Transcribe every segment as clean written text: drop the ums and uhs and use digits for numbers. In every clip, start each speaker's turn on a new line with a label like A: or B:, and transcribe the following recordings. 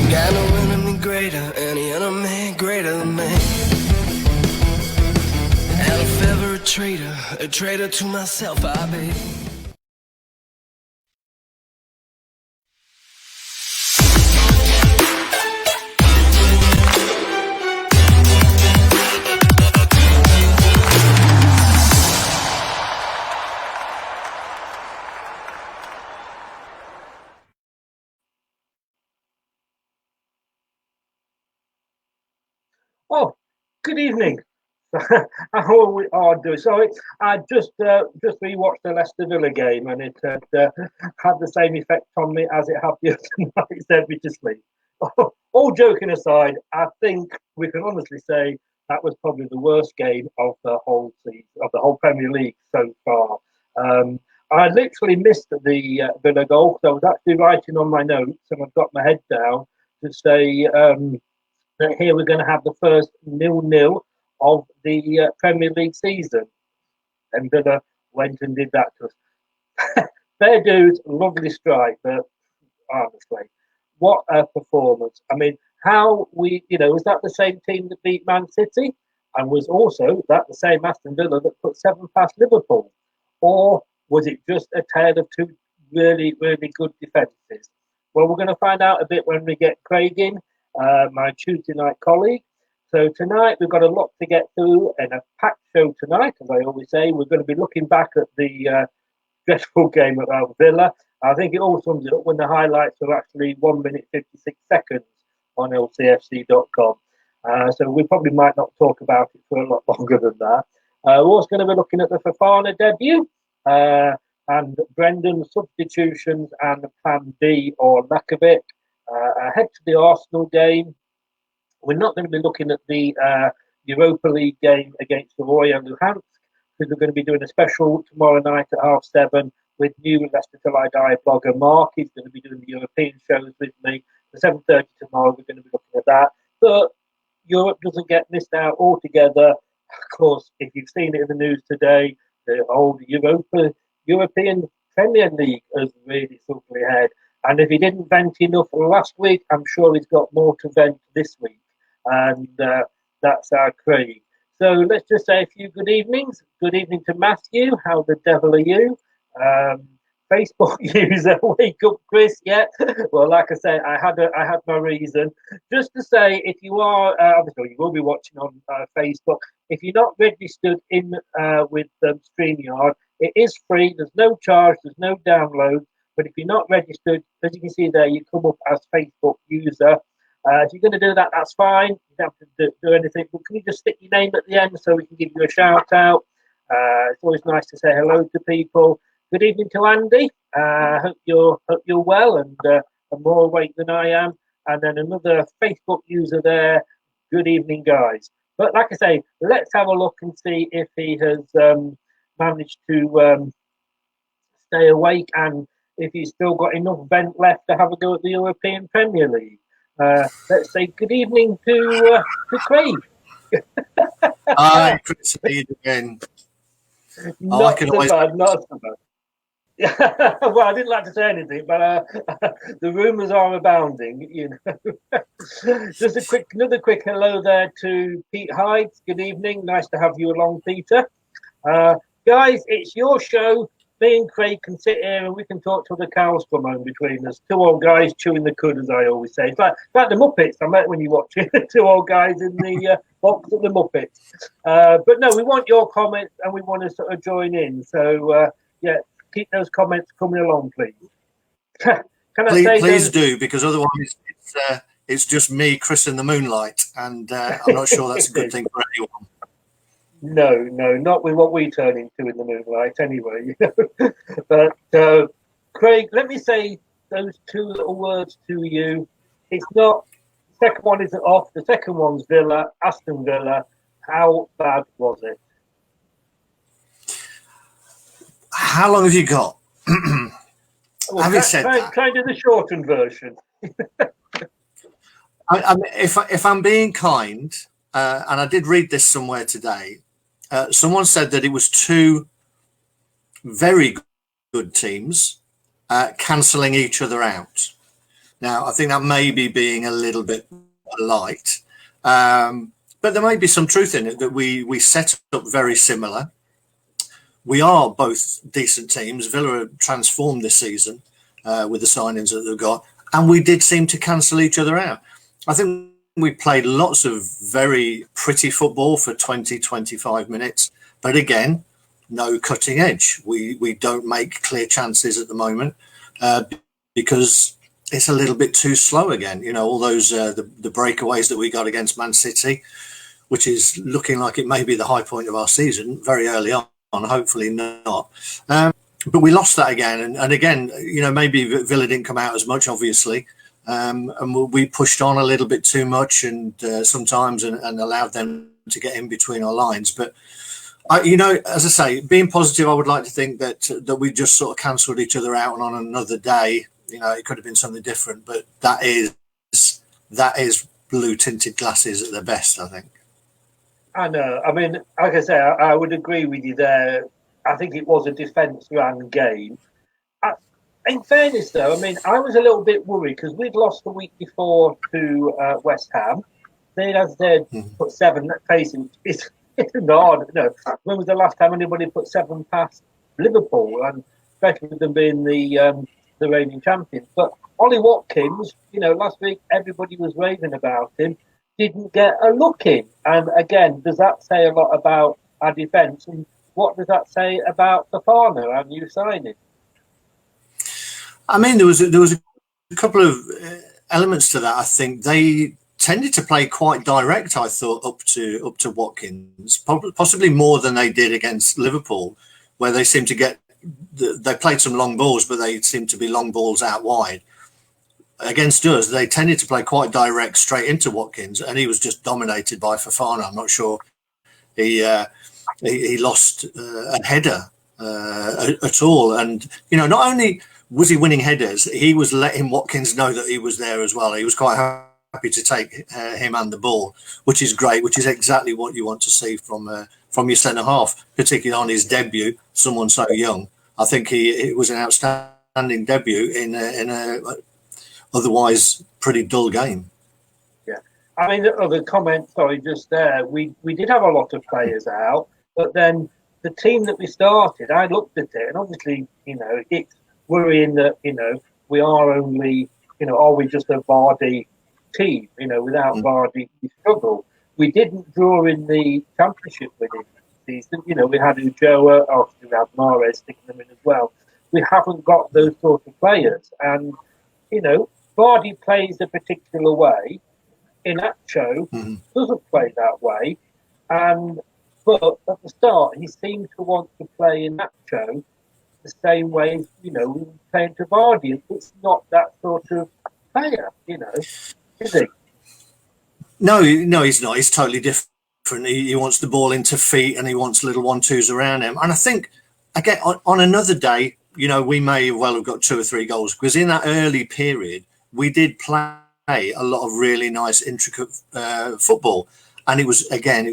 A: Got no enemy greater, any enemy greater than me. And if ever a traitor to myself I be.
B: Oh, good evening. How are we all doing? So I just rewatched the Leicester Villa game, and it had the same effect on me as it had the other night. It sent me to sleep. All joking aside, I think we can honestly say that was probably the worst game of the whole season, of the whole Premier League so far. I literally missed the Villa goal because I was actually writing on my notes, and I've got my head down to say. That here we're going to have the first 0-0 of the Premier League season. And Villa went and did that to us. Fair dues, lovely strike, but honestly, what a performance. I mean, was that the same team that beat Man City? And was also that the same Aston Villa that put 7 past Liverpool? Or was it just a tale of two really, really good defences? Well, we're going to find out a bit when we get Craig in. My Tuesday night colleague. So tonight we've got a lot to get through and a packed show tonight, as I always say. We're going to be looking back at the dreadful game at Villa. I think it all sums it up when the highlights are actually 1 minute 56 seconds on lcfc.com. So we probably might not talk about it for a lot longer than that. We're also going to be looking at the Fofana debut and Brendan's substitutions and plan B or lack of it. Ahead to the Arsenal game. We're not going to be looking at the Europa League game against Royal Luhansk because we're going to be doing a special tomorrow night at 7:30 with new Leicester Till I Die blogger Mark. He's going to be doing the European shows with me. For 7:30 tomorrow, we're going to be looking at that. But Europe doesn't get missed out altogether. Of course, if you've seen it in the news today, the old European Premier League has really suddenly ahead. And if he didn't vent enough last week, I'm sure he's got more to vent this week. And that's our Craig. So let's just say a few good evenings. Good evening to Matthew. How the devil are you? Facebook user, wake up, Chris. Yeah. Well, like I say, I had my reason. Just to say, if you are, obviously you will be watching on Facebook. If you're not registered in with StreamYard, it is free. There's no charge. There's no download. But if you're not registered, as you can see there, you come up as Facebook user. If you're going to do that, that's fine. You don't have to do anything. But can you just stick your name at the end so we can give you a shout out? It's always nice to say hello to people. Good evening to Andy. Hope you're well and more awake than I am. And then another Facebook user there. Good evening, guys. But like I say, let's have a look and see if he has managed to stay awake and if he's still got enough vent left to have a go at the European Premier League. Let's say good evening to Craig.
C: Hi, Chris. How you doing?
B: Not so bad. Well, I didn't like to say anything, but the rumours are abounding. You know. Just another quick hello there to Pete Hyde. Good evening. Nice to have you along, Peter. Guys, it's your show. Me and Craig can sit here and we can talk till the cows come home between us. Two old guys chewing the cud, as I always say. It's like the Muppets. I met when you watch it. Two old guys in the box at the Muppets. But no, we want your comments and we want to sort of join in. So yeah, keep those comments coming along, please.
C: Please do, because otherwise it's just me, Chris, in the moonlight, and I'm not sure that's a good thing for anyone.
B: No, not with what we turn into in the moonlight anyway. But Craig, let me say those two little words to you. It's not, the second one isn't off, the second one's Villa, Aston Villa. How bad was it?
C: How long have you got?
B: Well,
C: Having said
B: that, try to do the shortened version.
C: If I'm being kind, and I did read this somewhere today, someone said that it was two very good teams cancelling each other out. Now, I think that may be being a little bit light, but there may be some truth in it that we set up very similar. We are both decent teams. Villa have transformed this season with the signings that they've got, and we did seem to cancel each other out. I think we played lots of very pretty football for 20, 25 minutes, but again, no cutting edge. We don't make clear chances at the moment because it's a little bit too slow again. You know, all those the breakaways that we got against Man City, which is looking like it may be the high point of our season very early on, hopefully not. But we lost that again. And again, you know, maybe Villa didn't come out as much, obviously. And we pushed on a little bit too much and sometimes and allowed them to get in between our lines. But, you know, as I say, being positive, I would like to think that we just sort of cancelled each other out, and on another day, you know, it could have been something different. But that is blue tinted glasses at their best, I think.
B: I know. I mean, like I say, I would agree with you there. I think it was a defence-ran game. In fairness, though, I mean, I was a little bit worried because we'd lost the week before to West Ham. They'd put 7 facing. It's hard. No, when was the last time anybody put 7 past Liverpool, and especially with them being the reigning champions? But Ollie Watkins, you know, last week everybody was raving about him. Didn't get a look in, and again, does that say a lot about our defence? And what does that say about Fofana, our new signing?
C: I mean, there was a couple of elements to that. I think they tended to play quite direct. I thought up to Watkins, possibly more than they did against Liverpool, where they seemed to they played some long balls, but they seemed to be long balls out wide. Against us, they tended to play quite direct, straight into Watkins, and he was just dominated by Fofana. I'm not sure he lost a header at all. And you know, not only was he winning headers, he was letting Watkins know that he was there as well. He was quite happy to take him and the ball, which is great, which is exactly what you want to see from your centre half, particularly on his debut. Someone so young, I think it was an outstanding debut in a otherwise pretty dull game.
B: Yeah, I mean, the other comment, sorry, just there, we did have a lot of players out, but then the team that we started, I looked at it, and obviously, you know, it's worrying that, you know, we are only, you know, are we just a Vardy team? You know, without Vardy, we struggle. We didn't draw in the championship winning season. You know, we had Ujoa, obviously we had Mahrez sticking them in as well. We haven't got those sort of players, and you know, Vardy plays a particular way. Inacho doesn't play that way, but at the start he seemed to want to play Inacho the same way as, you know, we were playing to Vardy. It's not that sort of player, you know, is he?
C: No, he's not. He's totally different. He wants the ball into feet, and he wants little 1-2s around him. And I think, again, on another day, you know, we may well have got 2 or 3 goals, because in that early period, we did play a lot of really nice, intricate football. And it was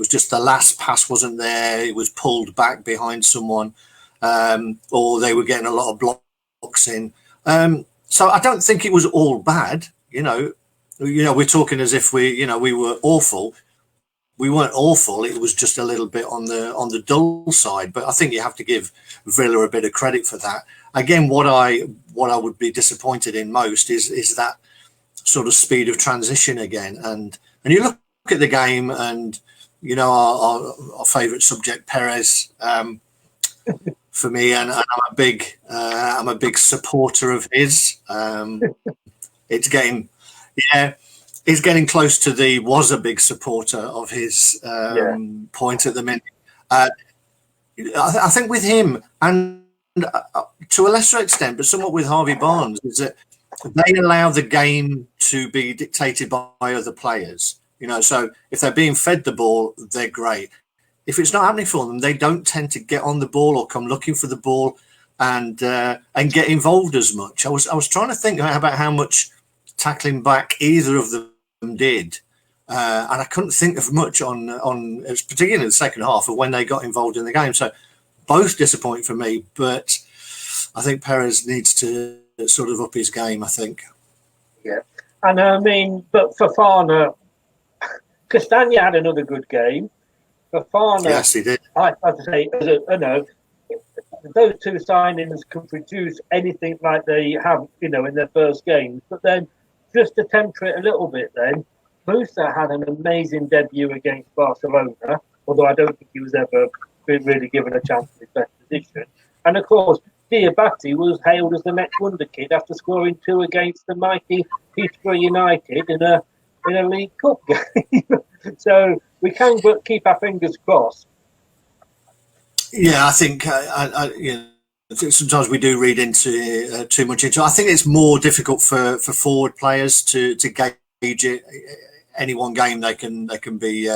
C: just the last pass wasn't there. It was pulled back behind someone, or they were getting a lot of blocks in. So I don't think it was all bad. You know, we're talking as if we were awful. We weren't awful. It was just a little bit on the dull side. But I think you have to give Villa a bit of credit for that. Again, what I would be disappointed in most is that sort of speed of transition again. And you look at the game, and you know, our favourite subject, Perez, for me, and I'm a big supporter of his. It's getting close to was a big supporter of his point at the minute. I think with him, and to a lesser extent, but somewhat with Harvey Barnes, is that they allow the game to be dictated by other players. You know, so if they're being fed the ball, they're great. If it's not happening for them, they don't tend to get on the ball or come looking for the ball and get involved as much. I was trying to think about how much tackling back either of them did, and I couldn't think of much on particularly in the second half of when they got involved in the game. So both disappointing for me, but I think Perez needs to sort of up his game, I think.
B: Yeah, and I mean, but Fofana, Castagna had another good game. Fofana,
C: Yes, he did.
B: I have to say, as a, you know, those two signings can produce anything like they have, you know, in their first games. But then, just to temper it a little bit, then Musa had an amazing debut against Barcelona, although I don't think he was ever really given a chance in his best position. And of course, Diabate was hailed as the next wonder kid after scoring 2 against the mighty Peterborough United in a League Cup game. So we can but keep our fingers crossed.
C: Yeah, I think you know, sometimes we do read into too much into it. I think it's more difficult for forward players to gauge it. Any one game they can be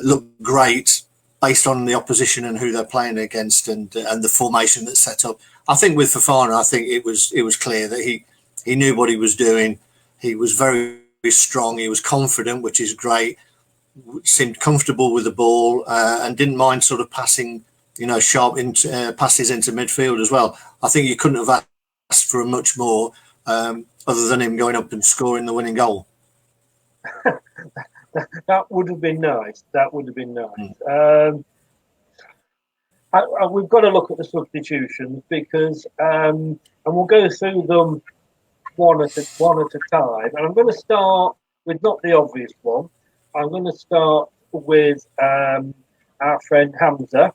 C: look great based on the opposition and who they're playing against and the formation that's set up. I think with Fofana, I think it was clear that he knew what he was doing. He was very strong. He was confident, which is great. Seemed comfortable with the ball and didn't mind sort of passing, you know, sharp passes into midfield as well. I think you couldn't have asked for much more other than him going up and scoring the winning goal.
B: That would have been nice. That would have been nice. We've got to look at the substitutions because, and we'll go through them one at a time. And I'm going to start with not the obvious one. I'm going to start with our friend Hamza.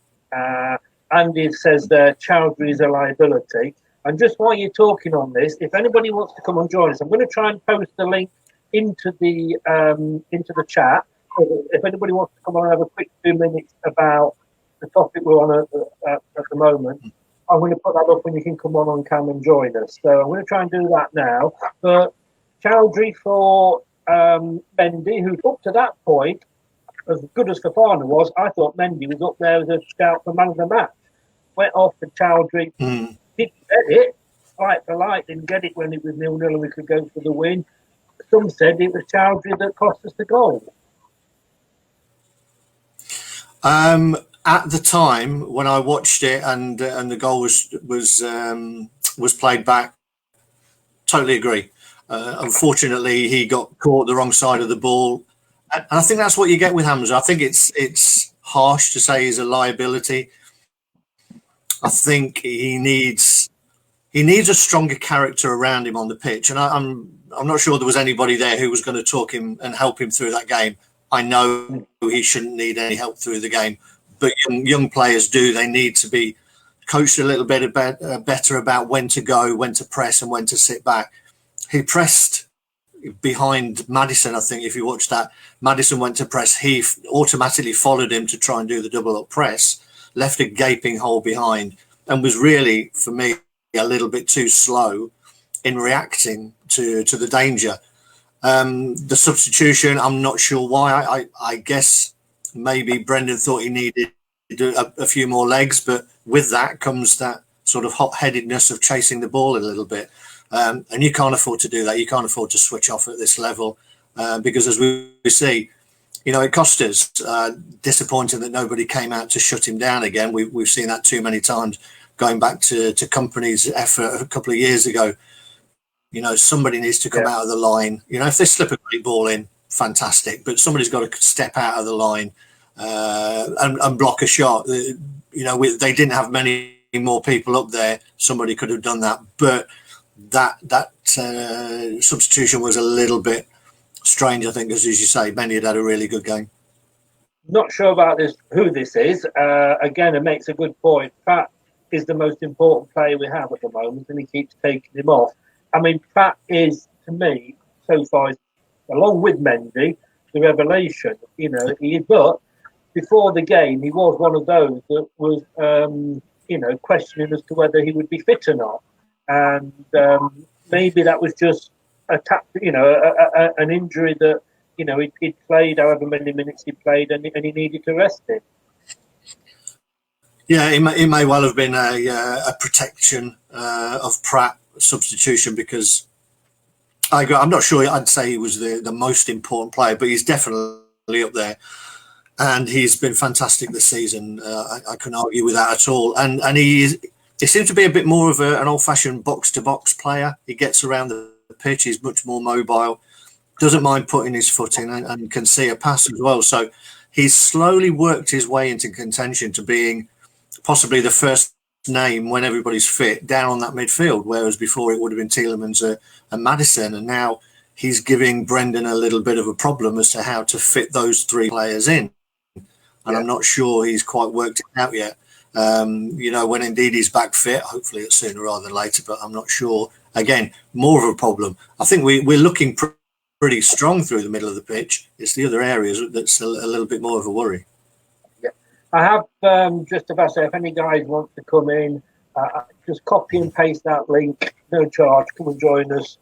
B: Andy says there, Chowdhury is a liability. And just while you're talking on this, if anybody wants to come and join us, I'm going to try and post the link into the chat. So if anybody wants to come on and have a quick 2 minutes about the topic we're on at the moment, I'm going to put that up and you can come on cam and join us. So I'm going to try and do that now. But Chowdhury for Mendy, who up to that point, as good as Fofana was, I thought Mendy was up there as a shout for man of the match. Went off for Chowdhury, didn't get it, light for light, didn't get it when it was 0-0 and we could go for the win. Some said it was Chowdhury that cost us the goal.
C: At the time when I watched it and the goal was played back, totally agree. Unfortunately, he got caught the wrong side of the ball, and I think that's what you get with Hamza. I think it's harsh to say he's a liability. I think he needs a stronger character around him on the pitch, and I'm not sure there was anybody there who was going to talk him and help him through that game. I know he shouldn't need any help through the game, but young players do. They need to be coached a little bit better about when to go, when to press, and when to sit back. He pressed behind Maddison. I think if you watch that, Maddison went to press. He automatically followed him to try and do the double up press, left a gaping hole behind, and was really, for me, a little bit too slow in reacting to the danger. The substitution, I'm not sure why. I guess maybe Brendan thought he needed a few more legs, but with that comes that sort of hot-headedness of chasing the ball a little bit. And you can't afford to do that. You can't afford to switch off at this level because, as we see, you know, it cost us. Disappointing that nobody came out to shut him down again. We've seen that too many times, going back to Company's effort a couple of years ago. You know, somebody needs to come out of the line. You know, if they slip a great ball in, fantastic. But somebody's got to step out of the line and block a shot. You know, they didn't have many more people up there. Somebody could have done that. But that substitution was a little bit strange, I think, as you say. Benny had a really good game.
B: Not sure about this, who this is. Again, it makes a good point. Pat is the most important player we have at the moment, and he keeps taking him off. I mean, Pat is, to me, so far, along with Mendy, the revelation. You know, but before the game, he was one of those that was, you know, questioning as to whether he would be fit or not. And maybe that was just an injury that, you know, he'd played however many minutes he played, and he needed to rest him.
C: Yeah, it may well have been a protection of Pratt substitution, because I'm not sure I'd say he was the most important player, but he's definitely up there, and he's been fantastic this season. I couldn't argue with that at all. And he seems to be a bit more of an old-fashioned box-to-box player. He gets around the pitch. He's much more mobile, doesn't mind putting his foot in, and can see a pass as well. So he's slowly worked his way into contention to being possibly the first name when everybody's fit down on that midfield, whereas before it would have been Tielemans and Maddison, and now he's giving Brendan a little bit of a problem as to how to fit those three players in, and I'm not sure he's quite worked it out yet. When indeed he's back fit, hopefully it's sooner rather than later, but I'm not sure. Again, more of a problem. I think we're looking pretty strong through the middle of the pitch. It's the other areas that's a little bit more of a worry.
B: I have just about say if any guys want to come in, just copy and paste that link, no charge. Come and join us.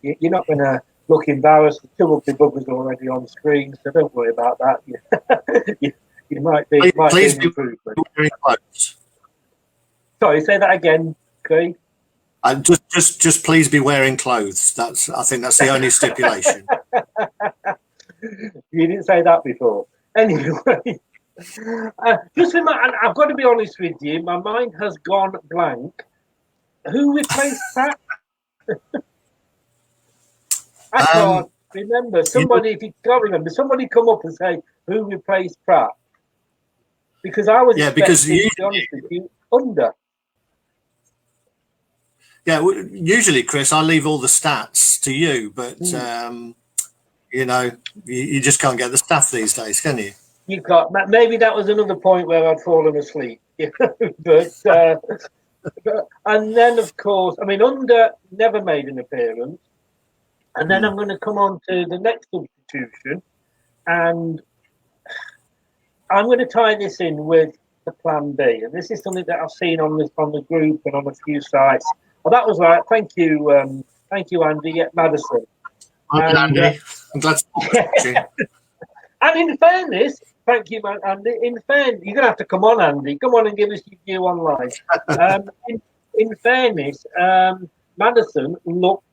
B: You're not going to look embarrassed. The two ugly buggers already on screen, so don't worry about that. you might be.
C: Please be wearing clothes.
B: Sorry, say that again, Craig.
C: Just please be wearing clothes. I think that's the only stipulation.
B: You didn't say that before. Anyway. I've got to be honest with you, my mind has gone blank. Who replaced Pratt? I can't remember. If you can't remember, somebody come up and say who replaced Pratt. Because I was
C: because
B: to be honest with you, under.
C: Yeah, usually, Chris, I leave all the stats to you, but you just can't get the staff these days, can you?
B: You can't. Maybe that was another point where I'd fallen asleep. but and then, of course, Under never made an appearance. And then I'm going to come on to the next substitution. And I'm going to tie this in with the plan B. And this is something that I've seen on the group and on a few sites. Well, that was right. Thank you, Andy. Yeah, Maddison.
C: Andy. I'm glad to you.
B: And in fairness, thank you, man, Andy. In fairness, you're going to have to come on, Andy. Come on and give us your view online. In fairness, Maddison looked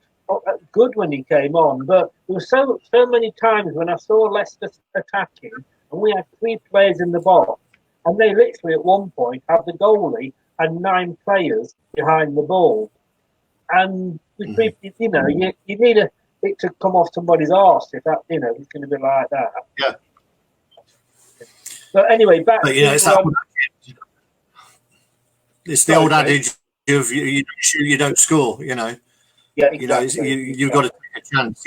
B: good when he came on, but there were so many times when I saw Leicester attacking, and we had three players in the box, and they literally at one point had the goalie and 9 players behind the ball, and with you need it to come off somebody's arse if that it's going to be like that.
C: Yeah.
B: But anyway, back.
C: But, it's the old adage of you don't shoot, you don't score. Yeah, exactly. You've got to take a chance.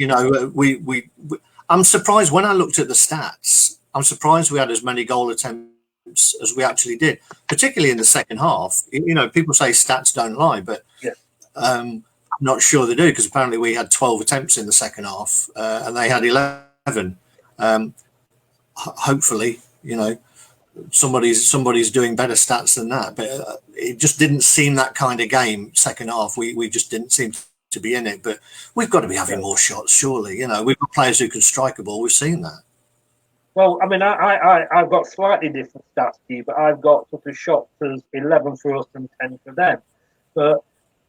C: I'm surprised when I looked at the stats. I'm surprised we had as many goal attempts as we actually did, particularly in the second half. People say stats don't lie, but I'm not sure they do, because apparently we had 12 attempts in the second half and they had 11. Hopefully, somebody's doing better stats than that, but it just didn't seem that kind of game. Second half, we just didn't seem to be in it. But we've got to be having more shots, surely. We've got players who can strike a ball. We've seen that. Well,
B: I've got slightly different stats to you, but I've got sort of shots as 11 for us and 10 for them. But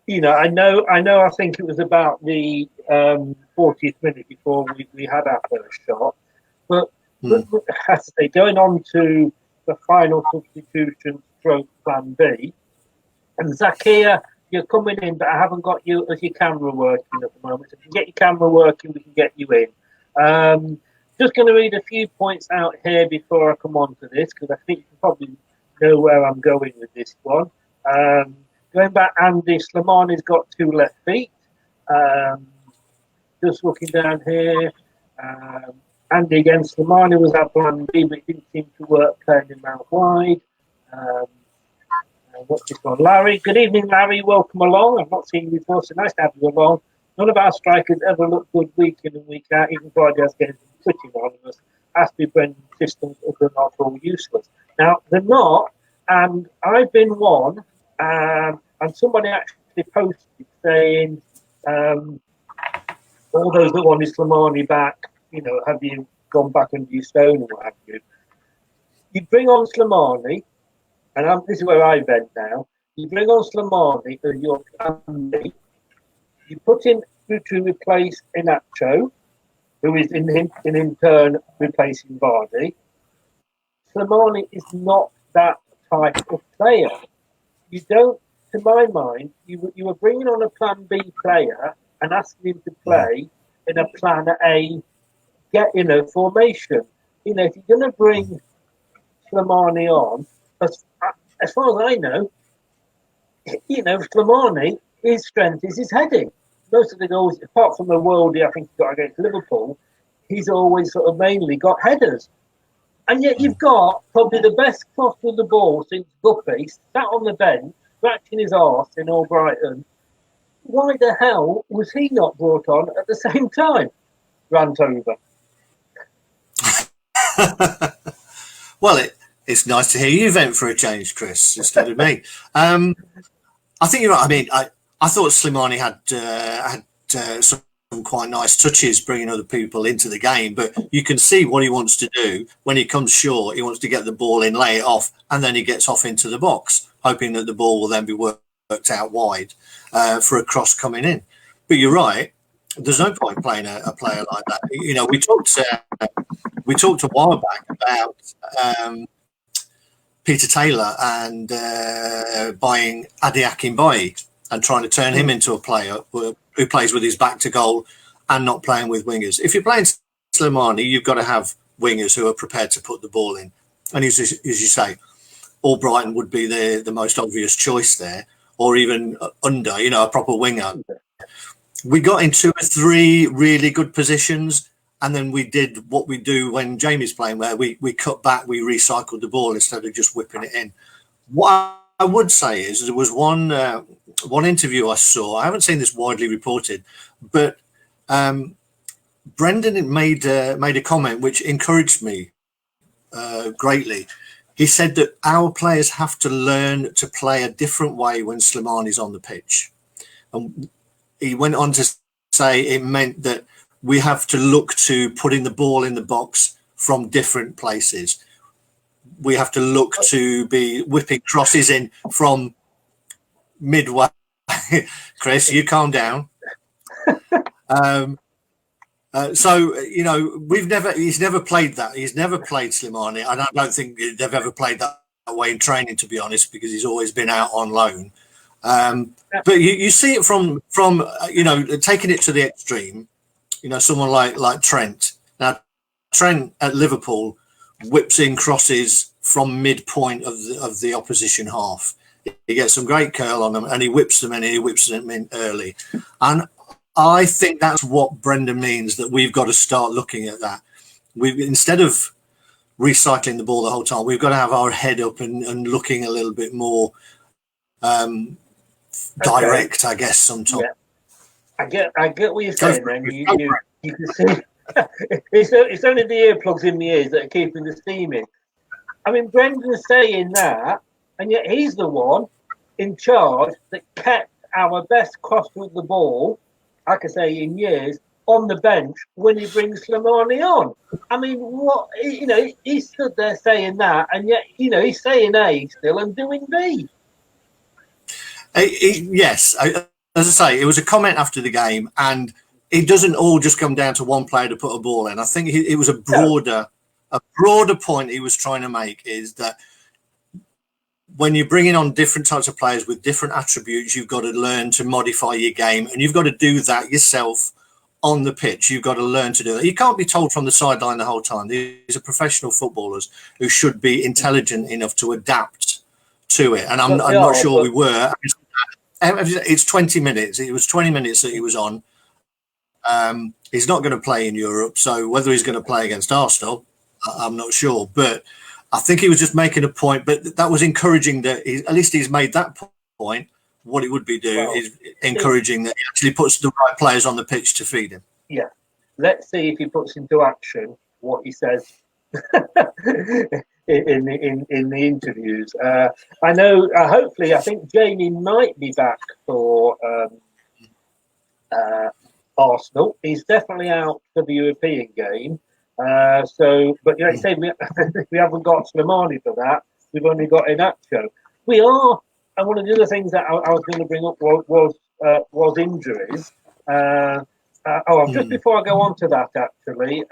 B: I know. I think it was about the 40th minute before we had our first shot. But as I say, going on to the final substitution stroke plan B, and Zakia, you're coming in, but I haven't got you as your camera working at the moment. If you can get your camera working, we can get you in. Just going to read a few points out here before I come on to this, because I think you can probably know where I'm going with this one. Going back, Andy, Slimani's got 2 left feet. Just looking down here, Andy again, Slimani was our plan B, but it didn't seem to work playing him out wide. What's this one? Larry. Good evening, Larry. Welcome along. I've not seen you before, so nice to have you along. None of our strikers ever look good week in and week out. Even Guardia's getting pretty anonymous. Has to be Brendan's systems if they're not all useless. Now, they're not, and I've been one, and somebody actually posted saying, all those that wanted Slimani back, have you gone back under your stone or what have you? You bring on Slimani, and this is where I bend now. You bring on Slimani as your plan B. You put in to replace Inacho, who is in turn replacing Vardy. Slimani is not that type of player. You don't, to my mind, you were bringing on a plan B player, and asking him to play in a plan A, formation. If you're going to bring Slimani on, as far as I know, Slimani, his strength is his heading. Most of the goals, apart from the worldie I think he got against Liverpool, he's always sort of mainly got headers. And yet you've got probably the best cross with the ball since Guppy, sat on the bench, scratching his arse in All Brighton. Why the hell was he not brought on at the same time? Rant over.
C: Well, it's nice to hear you vent for a change, Chris, instead of me. I think you're right. I mean, I thought Slimani had some quite nice touches bringing other people into the game, but you can see what he wants to do when he comes short. He wants to get the ball in, lay it off, and then he gets off into the box, hoping that the ball will then be worked out wide for a cross coming in. But you're right. There's no point playing a player like that. We talked a while back about Peter Taylor and buying Adi Akinbaye and trying to turn him into a player who plays with his back to goal and not playing with wingers. If you're playing Slimani, you've got to have wingers who are prepared to put the ball in. And as you say, All Brighton would be the most obvious choice there, or even under, a proper winger. We got in 2 or 3 really good positions, and then we did what we do when Jamie's playing, where we cut back, we recycled the ball instead of just whipping it in. What I would say is there was one interview I saw. I haven't seen this widely reported, but Brendan made a comment which encouraged me greatly. He said that our players have to learn to play a different way when Slimani's on the pitch. And he went on to say it meant that we have to look to putting the ball in the box from different places. We have to look to be whipping crosses in from midway. Chris, you calm down. So he's never played that. He's never played Slimani, and I don't think they've ever played that way in training, to be honest, because he's always been out on loan. But you see it from taking it to the extreme. Someone like Trent. Now, Trent at Liverpool whips in crosses from midpoint of the opposition half. He gets some great curl on them, and he whips them in, and he whips them in early. And I think that's what Brendan means, that we've got to start looking at that. Instead of recycling the ball the whole time, we've got to have our head up and looking a little bit more direct, I guess, sometimes.
B: Yeah. I get what you're saying, man. You can see it's only the earplugs in the ears that are keeping the steam in. I mean, Brendan's saying that, and yet he's the one in charge that kept our best cross with the ball, I could say, in years, on the bench when he brings Slimani on. I mean, what, he stood there saying that, and yet, he's saying A still and doing B.
C: Yes, as I say, it was a comment after the game, and it doesn't all just come down to one player to put a ball in. I think it was a broader point he was trying to make, is that when you're bringing on different types of players with different attributes, you've got to learn to modify your game, and you've got to do that yourself on the pitch. You've got to learn to do that. You can't be told from the sideline the whole time. These are professional footballers who should be intelligent enough to adapt to it, and I'm not sure we were. It's 20 minutes. It was 20 minutes that he was on. He's not going to play in Europe, so whether he's going to play against Arsenal, I'm not sure. But I think he was just making a point. But that was encouraging that at least he's made that point. What he would be doing is encouraging that he actually puts the right players on the pitch to feed him.
B: Yeah. Let's see if he puts into action what he says in the interviews. I know. Hopefully, I think Jamie might be back for Arsenal. He's definitely out for the European game. But like I say, we haven't got Slimani for that. We've only got Inacho. We are. And one of the other things that I was going to bring up was injuries. Just before I go on to that, actually,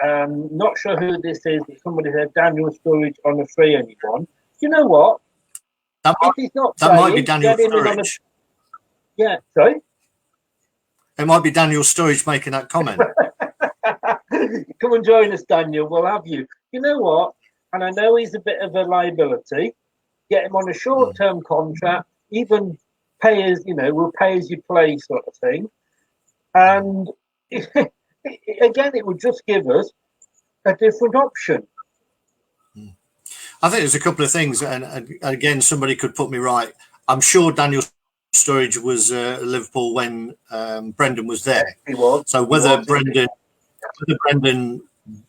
B: not sure who this is, but somebody said Daniel Sturridge on the free anyone. You know what?
C: That might be Daniel Sturridge.
B: Yeah, sorry?
C: It might be Daniel Sturridge making that comment.
B: Come and join us, Daniel. We'll have you. You know what? And I know he's a bit of a liability. Get him on a short-term contract, even pay as we'll pay as you play sort of thing. And again, it would just give us a different option.
C: I think there's a couple of things, and again, somebody could put me right. I'm sure Daniel Sturridge was at Liverpool when Brendan was there.
B: He was.
C: So whether Brendan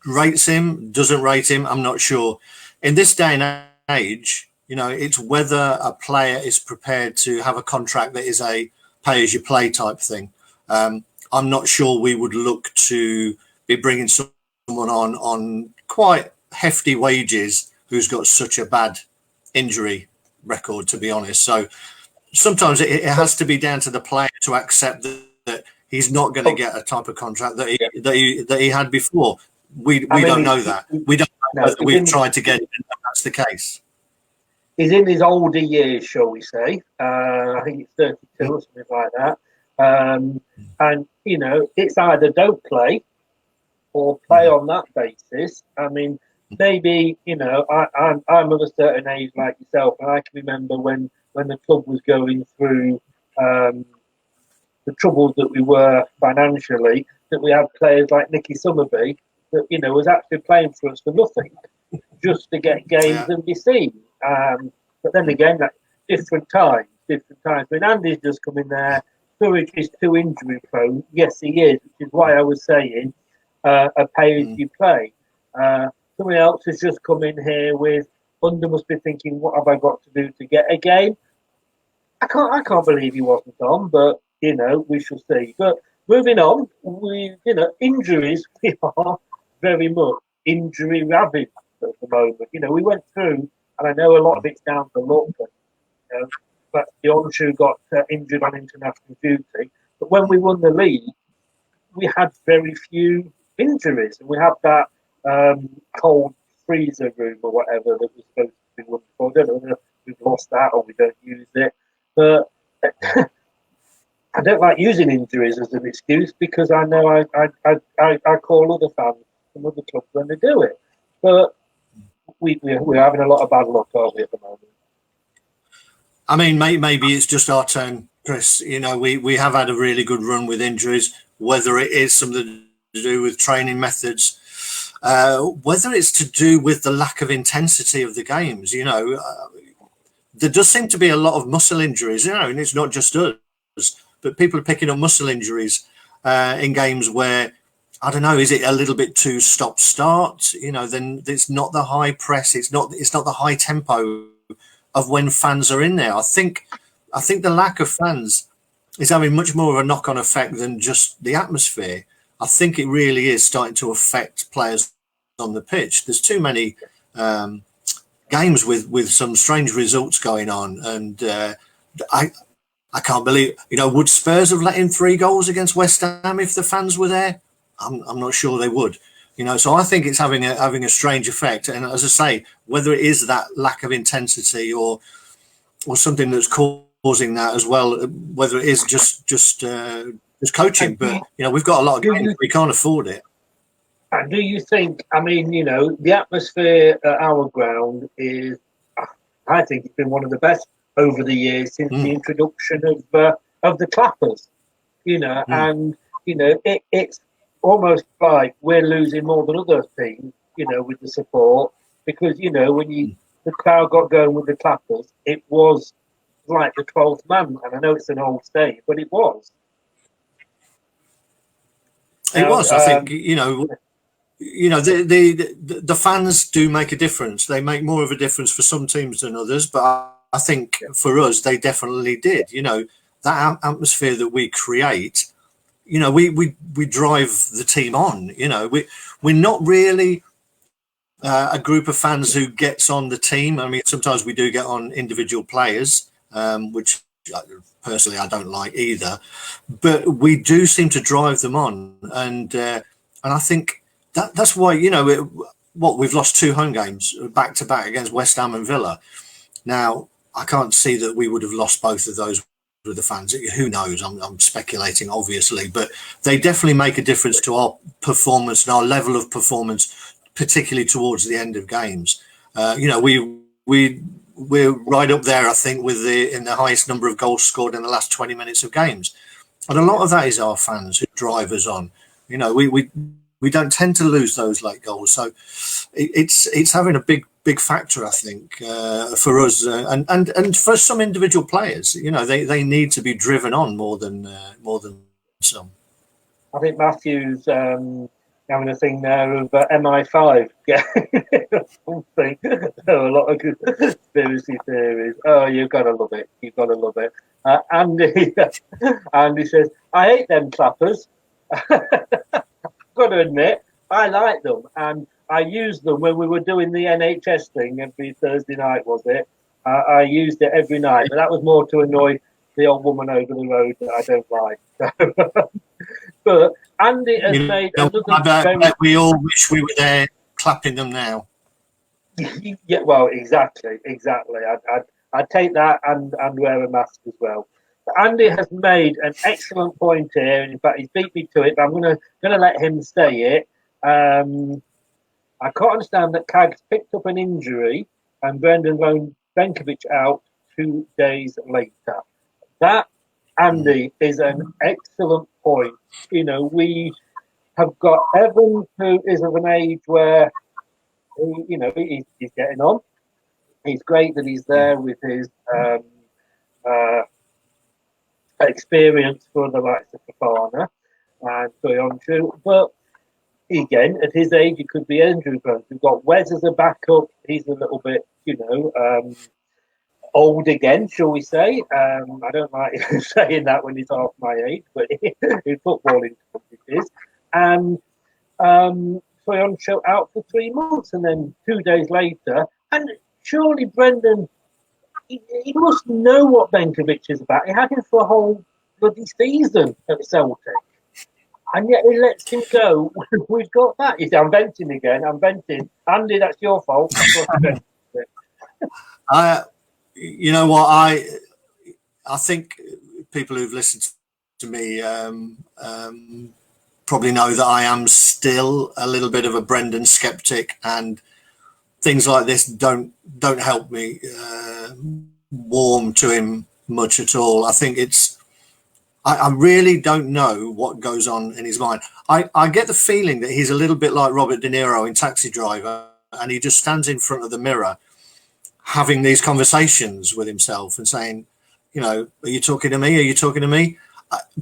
C: rates him, doesn't rate him, I'm not sure. In this day and age, it's whether a player is prepared to have a contract that is a pay-as-you-play type thing. I'm not sure we would look to be bringing someone on quite hefty wages who's got such a bad injury record, to be honest. So sometimes it has to be down to the player to accept that he's not going to get a type of contract that he had before. We don't know that. We don't know that we've tried to get it, and that's the case.
B: He's in his older years, shall we say. I think it's 32 or something like that. And, it's either don't play or play on that basis. I mean, maybe, I'm of a certain age like yourself, and I can remember when the club was going through the troubles that we were financially, that we had players like Nicky Summerby that, was actually playing for us for nothing, just to get games and be seen. But then again, that's different times. When Andy's just come in there, Sturridge is too injury prone. Yes, he is, which is why I was saying a pay as you play. Somebody else has just come in here with Under must be thinking, what have I got to do to get a game? I can't believe he wasn't on, but we shall see. But moving on, injuries, we are very much injury ravaged at the moment. We went through, and I know a lot of it's down to luck, but the Onshu got injured on international duty. But when we won the league, we had very few injuries, and we had that cold freezer room or whatever that was supposed to be wonderful. I don't know whether we've lost that or we don't use it, but I don't like using injuries as an excuse, because I know I call other fans from other clubs when they do it. But we're having a lot of bad luck, aren't we, at the moment?
C: I mean, maybe it's just our turn, Chris. We have had a really good run with injuries, whether it is something to do with training methods, whether it's to do with the lack of intensity of the games. There does seem to be a lot of muscle injuries, and it's not just us, but people are picking up muscle injuries in games where, I don't know, is it a little bit too stop-start? Then it's not the high press, it's not the high tempo of when fans are in there. I think the lack of fans is having much more of a knock-on effect than just the atmosphere. I think it really is starting to affect players on the pitch. There's too many games with some strange results going on, and I can't believe, would Spurs have let in 3 goals against West Ham if the fans were there? I'm not sure they would. So I think it's having a strange effect. And as I say, whether it is that lack of intensity or something that's causing that as well, whether it is just coaching, but we've got a lot of games, we can't afford it.
B: And do you think? I mean, the atmosphere at our ground is, I think it's been one of the best over the years since the introduction of the clappers. And it's almost like we're losing more than other teams, with the support, because when the crowd got going with the clappers, it was like the 12th man. And I know it's an old state, but it was.
C: It was. I think the fans do make a difference. They make more of a difference for some teams than others, but I think for us, they definitely did. That atmosphere that we create. We drive the team on. We're not really a group of fans who gets on the team. I mean, sometimes we do get on individual players, which personally I don't like either. But we do seem to drive them on, and I think that's why we've lost 2 home games back to back against West Ham and Villa. Now I can't see that we would have lost both of those with the fans. Who knows? I'm speculating, obviously, but they definitely make a difference to our performance and our level of performance, particularly towards the end of games. We're right up there, I think, with in the highest number of goals scored in the last 20 minutes of games, and a lot of that is our fans who drive us on. We don't tend to lose those late goals, so it's having a big factor, I think, for us and for some individual players. They need to be driven on more than some.
B: I think Matthew's having a thing there of MI5 something. A lot of conspiracy theories. Oh, you've got to love it. You've got to love it. Andy says, I hate them clappers. Got to admit, I like them, and I used them when we were doing the NHS thing every Thursday night, was it? I used it every night, but that was more to annoy the old woman over the road that I don't like. But Andy has made
C: I bet we all wish we were there clapping them now.
B: Yeah, well, exactly. I'd take that and wear a mask as well. Andy has made an excellent point here, and in fact, he's beat me to it. But I'm gonna let him say it. I can't understand that Cags picked up an injury and Brendan loaned Benkovic out 2 days later. That, Andy, is an excellent point. We have got Evan, who is of an age where he's getting on. It's great that he's there with his experience for the likes of Fafana and Soyuncu, but again, at his age, he could be injury prone. We've got Wes as a backup. He's a little bit, old again, shall we say? I don't like saying that when he's half my age, but in footballing it is. And Soyuncu out for 3 months, and then 2 days later, and surely Brendan, he must know what Benkovic is about. He had him for a whole bloody season at Celtic, and yet he lets him go. We've got that. I'm venting again. I'm venting. Andy, that's your fault.
C: You know what? I think people who've listened to me probably know that I am still a little bit of a Brendan skeptic, and things like this don't help me warm to him much at all. I think I really don't know what goes on in his mind. I get the feeling that he's a little bit like Robert De Niro in Taxi Driver, and he just stands in front of the mirror having these conversations with himself and saying, are you talking to me? Are you talking to me?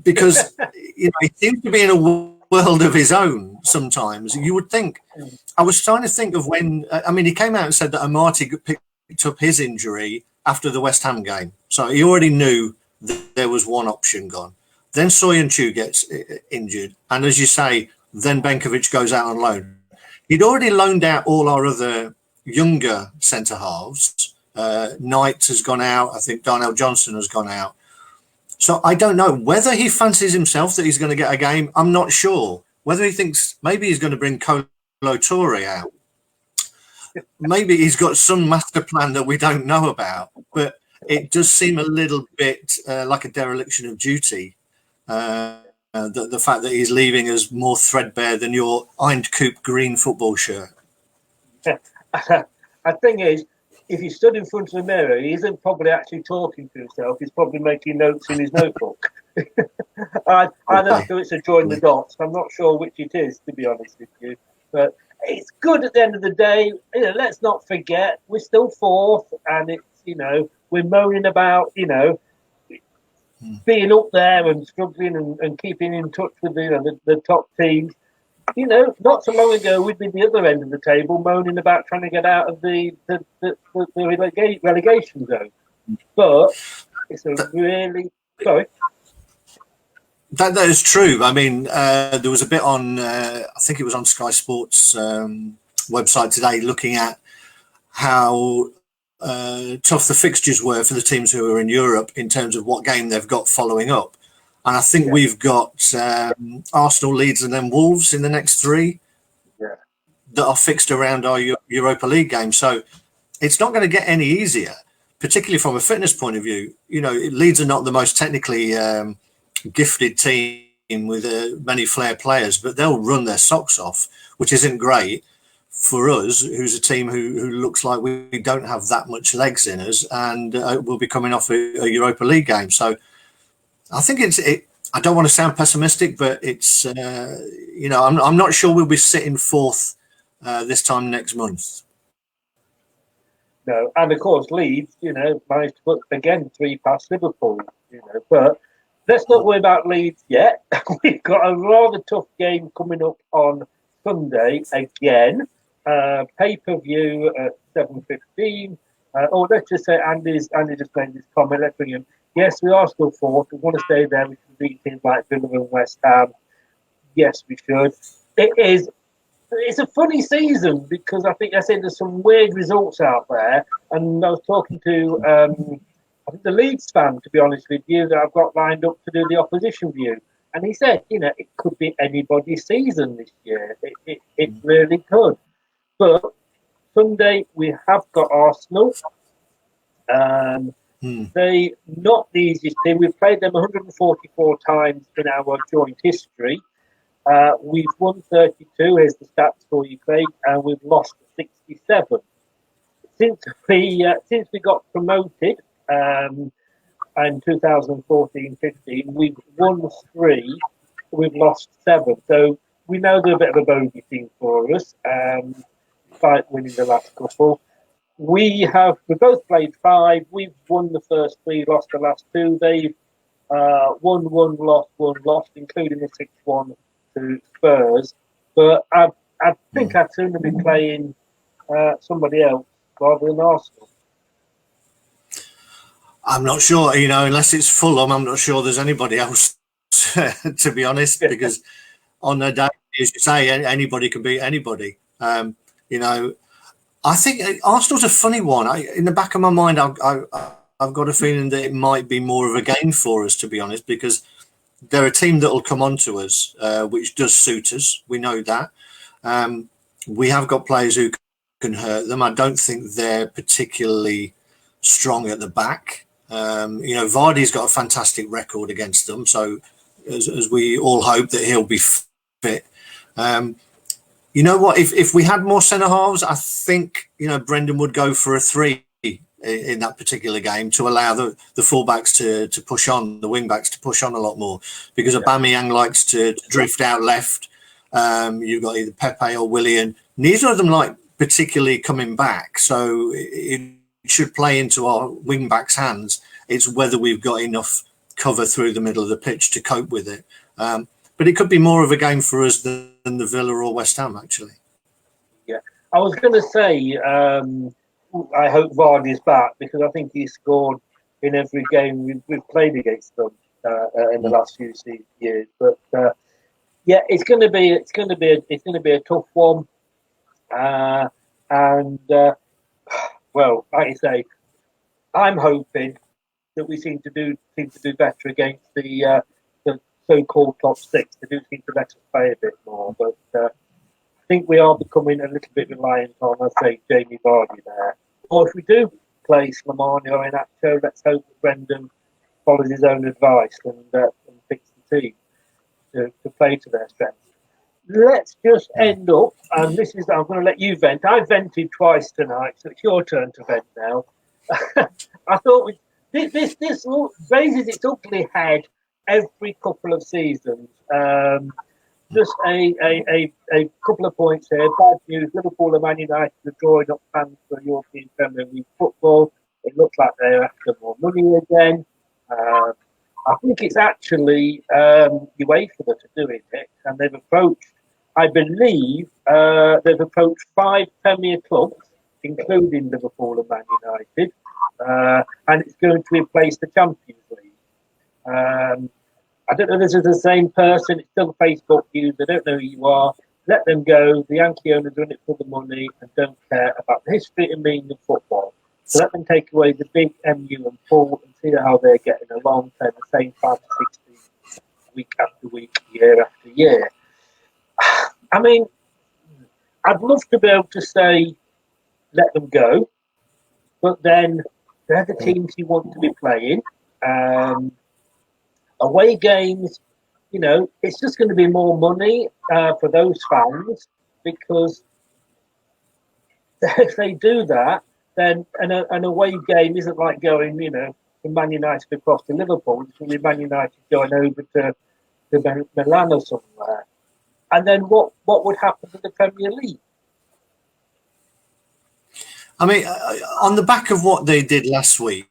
C: Because, he seems to be in a world of his own sometimes. You would think. I was trying to think of when, he came out and said that Amati picked up his injury after the West Ham game. So he already knew that there was one option gone. Then Soyuncu gets injured. And as you say, then Benkovic goes out on loan. He'd already loaned out all our other younger centre halves. Knight has gone out. I think Darnell Johnson has gone out. So I don't know whether he fancies himself that he's going to get a game. I'm not sure whether he thinks maybe he's going to bring Kolo Touré out. Maybe he's got some master plan that we don't know about, but it does seem a little bit like a dereliction of duty. The fact that he's leaving us more threadbare than your Eindhoven green football shirt.
B: The thing is, if he stood in front of the mirror, he isn't probably actually talking to himself. He's probably making notes in his notebook. I don't know. It's a join the dots. I'm not sure which it is, to be honest with you. But it's good at the end of the day. Let's not forget we're still fourth, and it's we're moaning about being up there and struggling and keeping in touch with the top teams. Not so long ago we'd be the other end of the table moaning about trying to get out of the relegation zone. But it's a really sorry.
C: That is true. There was a bit on, I think it was on Sky Sports website today, looking at how tough the fixtures were for the teams who are in Europe in terms of what game they've got following up. And I think we've got Arsenal, Leeds and then Wolves in the next 3 that are fixed around our Europa League game. So it's not going to get any easier. particularly from a fitness point of view, Leeds are not the most technically gifted team with many flair players, but they'll run their socks off, which isn't great for us, who's a team who looks like we don't have that much legs in us, and we'll be coming off a Europa League game. So I think I don't want to sound pessimistic, but it's I'm not sure we'll be sitting fourth this time next month.
B: No, and of course Leeds, managed to put again 3 past Liverpool, but let's not worry about Leeds yet. We've got a rather tough game coming up on Sunday again. Pay-per-view at 7:15. Let's just say Andy just made this comment. Let's bring him. Yes, we are still fourth. We want to stay there. We can beat teams like Villa and West Ham. Yes, we should. It's a funny season because I think there's some weird results out there. And I was talking to I think the Leeds fan, to be honest with you, that I've got lined up to do the opposition view. And he said, it could be anybody's season this year. It really could. But Sunday we have got Arsenal. They not the easiest team. We've played them 144 times in our joint history. We've won 32. Here's the stats for you, Craig, and we've lost 67. Since we got promoted in 2014-15, we've won 3. We've lost 7. So we know they're a bit of a bogey team for us, despite winning the last couple. We both played 5. We've won the first 3, lost the last 2. They've won, lost, including the 6-1 to Spurs. But I think I'd sooner be playing somebody else rather than Arsenal.
C: I'm not sure, unless it's Fulham, I'm not sure there's anybody else, to be honest, because on the day, as you say, anybody can beat anybody. I think Arsenal's a funny one. In the back of my mind, I've got a feeling that it might be more of a game for us, to be honest, because they're a team that will come on to us, which does suit us. We know that. We have got players who can hurt them. I don't think they're particularly strong at the back. Vardy's got a fantastic record against them, so as we all hope that he'll be fit. You know what? If we had more centre halves, I think Brendan would go for a 3 in that particular game to allow the fullbacks to push on, the wing backs to push on a lot more, because Aubameyang likes to drift out left. You've got either Pepe or Willian. Neither of them like particularly coming back, so it should play into our wing backs' hands. It's whether we've got enough cover through the middle of the pitch to cope with it. But it could be more of a game for us than the Villa or West Ham, actually. Yeah,
B: I was going to say, I hope Vardy's back, because I think he scored in every game we've played against them in the last few years. But it's going to be a tough one. Well, like you say, I'm hoping that we seem to do better against the so-called top 6. They do seem to let us play a bit more, but I think we are becoming a little bit reliant on, I'd say, Jamie Vardy there. Or if we do play Slimani or Iheanacho, let's hope that Brendan follows his own advice and picks the team to play to their strengths. Let's just end up, and I'm going to let you vent. I vented twice tonight, so it's your turn to vent now. I thought this raises its ugly head every couple of seasons. Just a couple of points here. Bad news: Liverpool and Man United are drawing up plans for European Premier League football. It looks like they're after more money again. I think it's actually UEFA that are doing it, and they've approached, I believe, 5 Premier clubs, including Liverpool and Man United, and it's going to replace the Champions League. I don't know if this is the same person. It's still Facebook news. They don't know who you are. Let them go. The Yankee owners are in it for the money and don't care about the history and meaning of football. So let them take away the big MU and pull and see how they're getting along, playing the same 5 to 6 teams week after week, year after year. I mean, I'd love to be able to say, let them go. But then They're the teams you want to be playing. Away games, it's just going to be more money for those fans, because if they do that, then an away game isn't like going, from Man United across to Liverpool. It's going to be Man United going over to Milan or somewhere. And then what would happen to the Premier League?
C: I mean, on the back of what they did last week,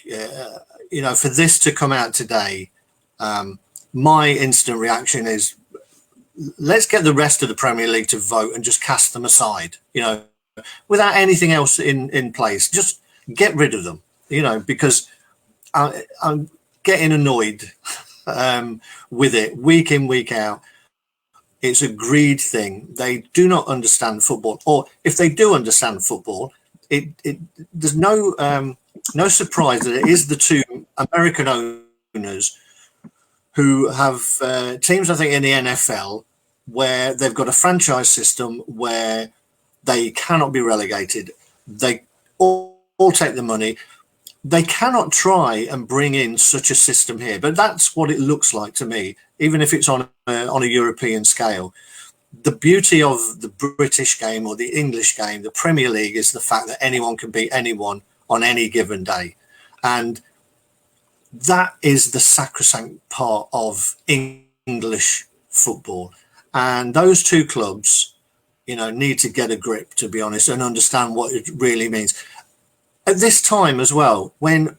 C: for this to come out today, my instant reaction is, let's get the rest of the Premier League to vote and just cast them aside, without anything else in place. Just get rid of them, because I'm getting annoyed with it week in, week out. It's a greed thing. They do not understand football, or if they do understand football, there's no surprise that it is the two American owners who have teams, I think, in the NFL, where they've got a franchise system where they cannot be relegated. They all take the money. They cannot try and bring in such a system here, but that's what it looks like to me, even if it's on a European scale. The beauty of the British game or the English game, the Premier League, is the fact that anyone can beat anyone on any given day. And that is the sacrosanct part of English football. And those two clubs, need to get a grip, to be honest, and understand what it really means. At this time as well, when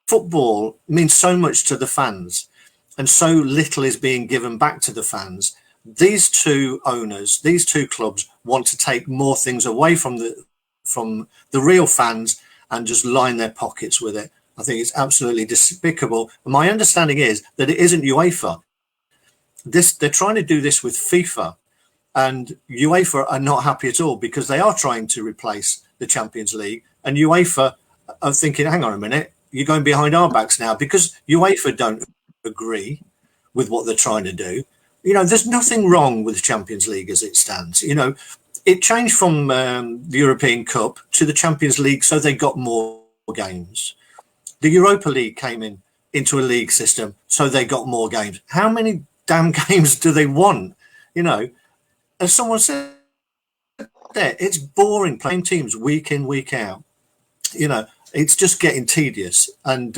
C: football means so much to the fans and so little is being given back to the fans, these two owners, these two clubs want to take more things away from the real fans and just line their pockets with it. I think it's absolutely despicable. And my understanding is that it isn't UEFA. They're trying to do this with FIFA, and UEFA are not happy at all, because they are trying to replace the Champions League, and UEFA are thinking, hang on a minute, you're going behind our backs now, because UEFA don't agree with what they're trying to do. There's nothing wrong with the Champions League as it stands. It changed from the European Cup to the Champions League, so they got more games. The Europa League came into a league system, so they got more games. How many damn games do they want? As someone said there, it's boring playing teams week in, week out. It's just getting tedious. And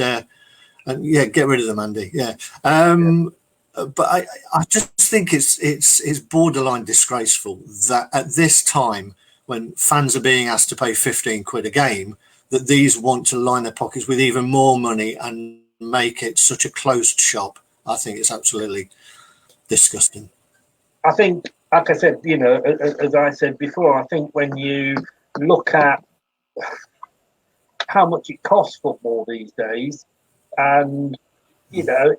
C: yeah, get rid of them, Andy. Yeah. But I just think it's borderline disgraceful that at this time, when fans are being asked to pay 15 quid a game, that these want to line their pockets with even more money and make it such a closed shop. I think it's absolutely disgusting.
B: I think, like I said, as I said before, I think when you look at how much it costs football these days, and there's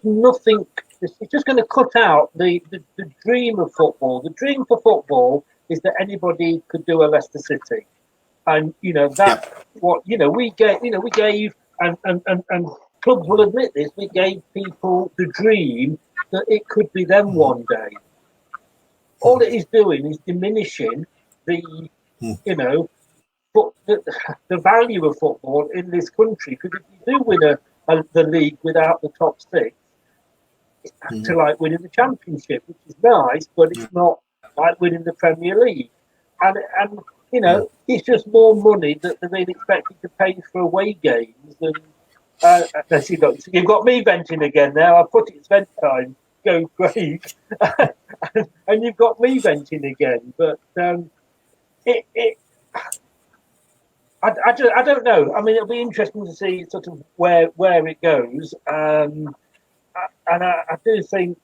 B: nothing. It's just going to cut out the dream of football. The dream for football is that anybody could do a Leicester City, and that's what we gave. We gave, and clubs will admit this. We gave people the dream that it could be them one day. All it is doing is diminishing the the value of football in this country. Because if you do win the league without the top six, it's back to like winning the championship, which is nice, but it's not like winning the Premier League. And it's just more money that they're being expected to pay for away games. And you've got me venting again now. I put it vent time. Go great, and you've got me venting again. But I don't know. I mean, it'll be interesting to see sort of where it goes. And I do think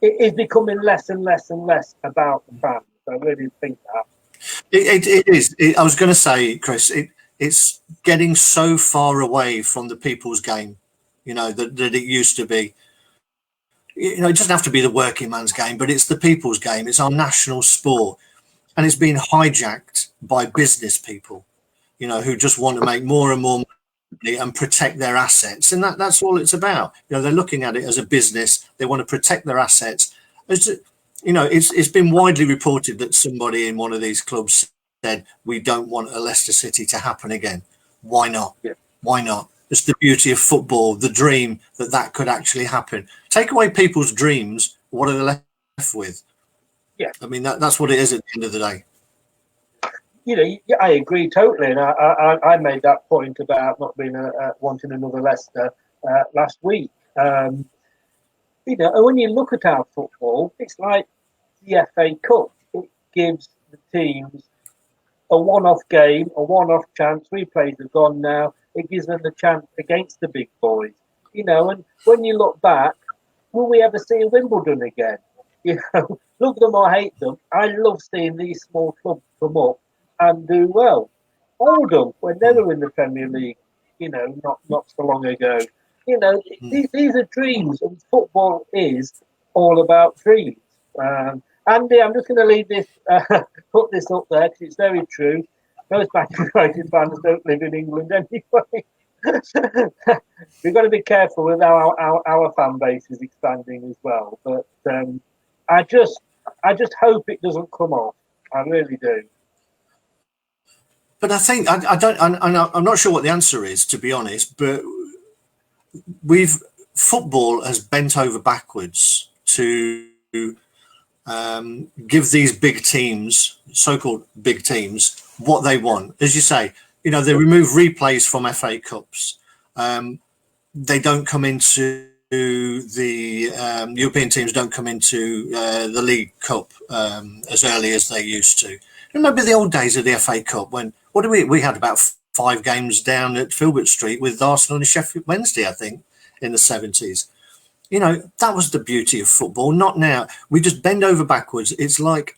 B: it is becoming less and less and less about the fans. I really think that.
C: It is. I was going to say, Chris, it's getting so far away from the people's game, that it used to be. It doesn't have to be the working man's game, but it's the people's game. It's our national sport. And it's been hijacked by business people, who just want to make more and more money and protect their assets. And that's all it's about. They're looking at it as a business. They want to protect their assets. It's been widely reported that somebody in one of these clubs said, we don't want a Leicester City to happen again. Why not?
B: Yeah.
C: Why not? It's the beauty of football, the dream that could actually happen. Take away people's dreams, what are they left with?
B: Yeah.
C: I mean, that's what it is at the end of the day.
B: Yeah, I agree totally, and I made that point about not being wanting another Leicester last week. And when you look at our football, it's like the FA Cup. It gives the teams a one-off game, a one-off chance. Replays are gone now. It gives them the chance against the big boys. And when you look back, will we ever see Wimbledon again? Love them or hate them, I love seeing these small clubs come up and do well. Oldham, when they were in the Premier League, not so long ago. These are dreams, and football is all about dreams. Andy, I'm just going to leave this, put this up there because it's very true. Most Man United fans don't live in England anyway. We've got to be careful with our fan base is expanding as well. But I just hope it doesn't come off. I really do.
C: But I think I'm not sure what the answer is, to be honest. But football has bent over backwards to give these big teams, so-called big teams, what they want. As you say, they remove replays from FA Cups. They don't come into the European teams don't come into the League Cup as early as they used to. Remember the old days of the FA Cup when we had about 5 games down at Filbert Street with Arsenal and Sheffield Wednesday, I think, in the 70s. That was the beauty of football. Not now. We just bend over backwards. It's like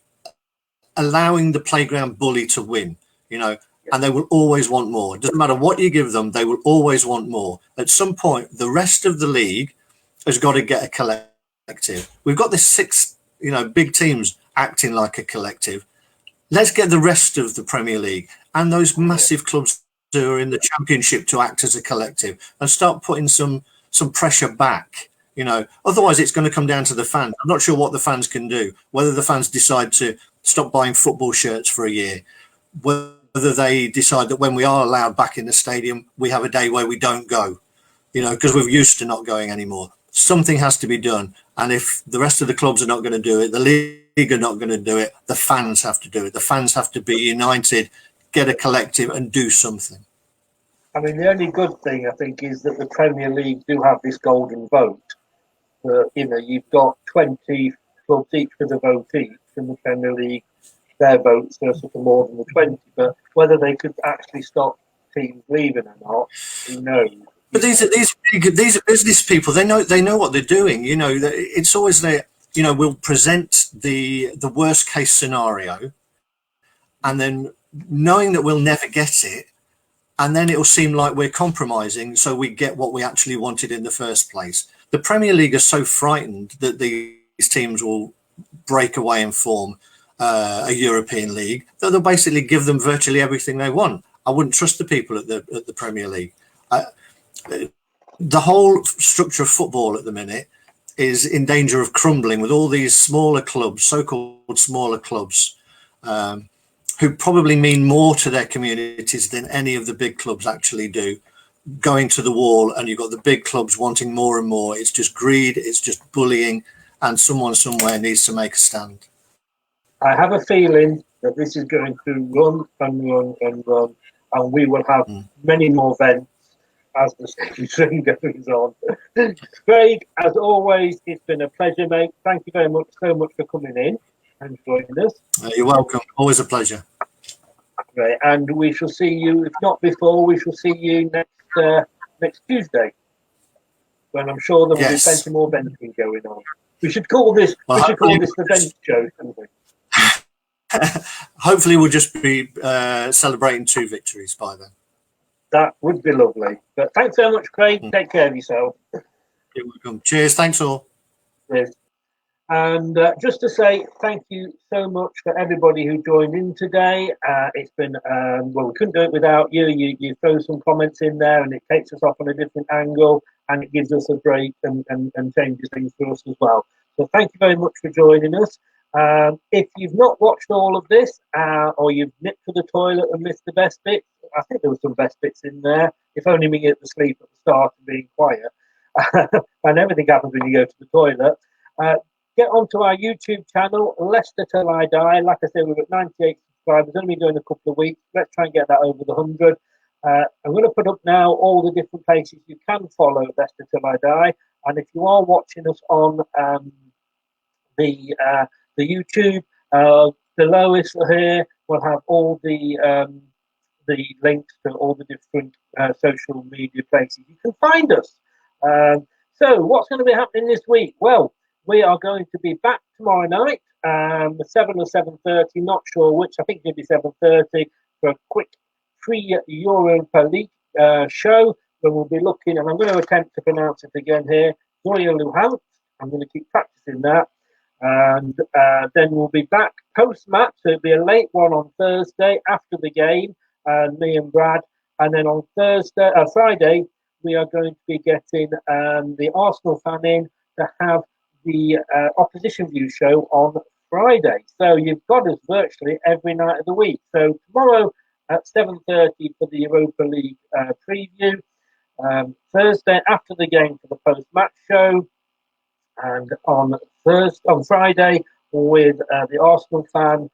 C: allowing the playground bully to win, and they will always want more. It doesn't matter what you give them, they will always want more. At some point, the rest of the league has got to get a collective. We've got this 6, big teams acting like a collective. Let's get the rest of the Premier League and those massive clubs who are in the Championship to act as a collective and start putting some pressure back. Otherwise it's going to come down to the fans. I'm not sure what the fans can do, whether the fans decide to stop buying football shirts for a year, whether they decide that when we are allowed back in the stadium, we have a day where we don't go, because we're used to not going anymore. Something has to be done. And if the rest of the clubs are not going to do it, the league are not going to do it, the fans have to do it. The fans have to be united, get a collective and do something.
B: I mean, the only good thing, I think, is that the Premier League do have this golden vote. You've got 20 clubs each with a vote each, and the Premier League, their votes are sort of more than the 20. But whether they could actually stop teams leaving or not, who knows?
C: But these are business people. They know what they're doing. It's always there. We'll present the worst case scenario, and then knowing that we'll never get it, and then it'll seem like we're compromising so we get what we actually wanted in the first place. The Premier League are so frightened that these teams will break away and form a European league that they'll basically give them virtually everything they want. I wouldn't trust the people at the Premier League. The whole structure of football at the minute is in danger of crumbling with all these smaller clubs, so-called smaller clubs, who probably mean more to their communities than any of the big clubs actually do, going to the wall, and you've got the big clubs wanting more and more. It's just greed, it's just bullying, and someone somewhere needs to make a stand.
B: I have a feeling that this is going to run and run and run, and we will have many more events as the season goes on. Craig, as always, it's been a pleasure, mate. Thank you so much for coming in and joining us.
C: You're welcome. Always a pleasure.
B: Right, and we shall see you, if not before, we shall see you next Tuesday, when I'm sure there will be plenty more venting going on. We should call this the vent show, shouldn't we?
C: Hopefully we'll just be celebrating 2 victories by then.
B: That would be lovely. But thanks so much, Craig. Take care of yourself.
C: You're welcome. Cheers. Thanks all.
B: Cheers. And just to say thank you so much for everybody who joined in today. It's been, we couldn't do it without you. You throw some comments in there and it takes us off on a different angle and it gives us a break and changes things for us as well. So thank you very much for joining us. If you've not watched all of this, or you've nipped to the toilet and missed the best bits, I think there were some best bits in there. If only me getting to sleep at the start and being quiet. And everything happens when you go to the toilet. Get onto our YouTube channel, Leicester Till I Die. Like I said, we've got 98 subscribers. Only doing a couple of weeks. Let's try and get that over the 100. I'm going to put up now all the different places you can follow Leicester Till I Die. And if you are watching us on the YouTube, below us here we'll have all the links to all the different social media places you can find us. So what's going to be happening this week? Well, we are going to be back tomorrow night, 7 or 7:30, not sure which. I think it'll be 7:30 for a quick pre-Europa League show, where we'll be looking, and I'm going to attempt to pronounce it again here, Zoya Luhant. I'm going to keep practicing that. And then we'll be back post-match, so it'll be a late one on Thursday after the game, me and Brad. And then on Friday, we are going to be getting the Arsenal fan in to have the opposition view show on Friday. So you've got us virtually every night of the week. So tomorrow at 7:30 for the Europa League preview. Thursday after the game for the post-match show. And on Friday with the Arsenal fan,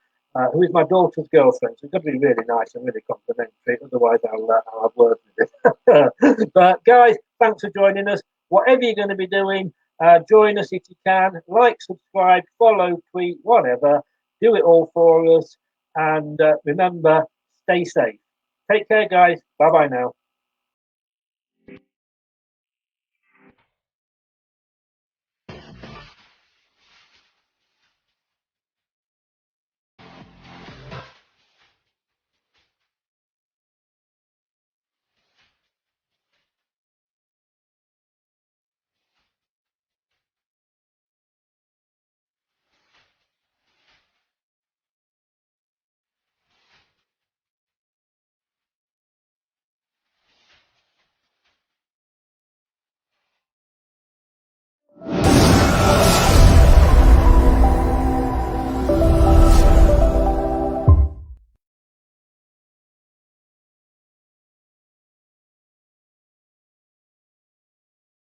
B: who is my daughter's girlfriend. So it's going to be really nice and really complimentary. Otherwise, I'll have words with it. But guys, thanks for joining us. Whatever you're going to be doing, join us if you can. Like, subscribe, follow, tweet, whatever. Do it all for us. And remember, stay safe. Take care, guys. Bye-bye now.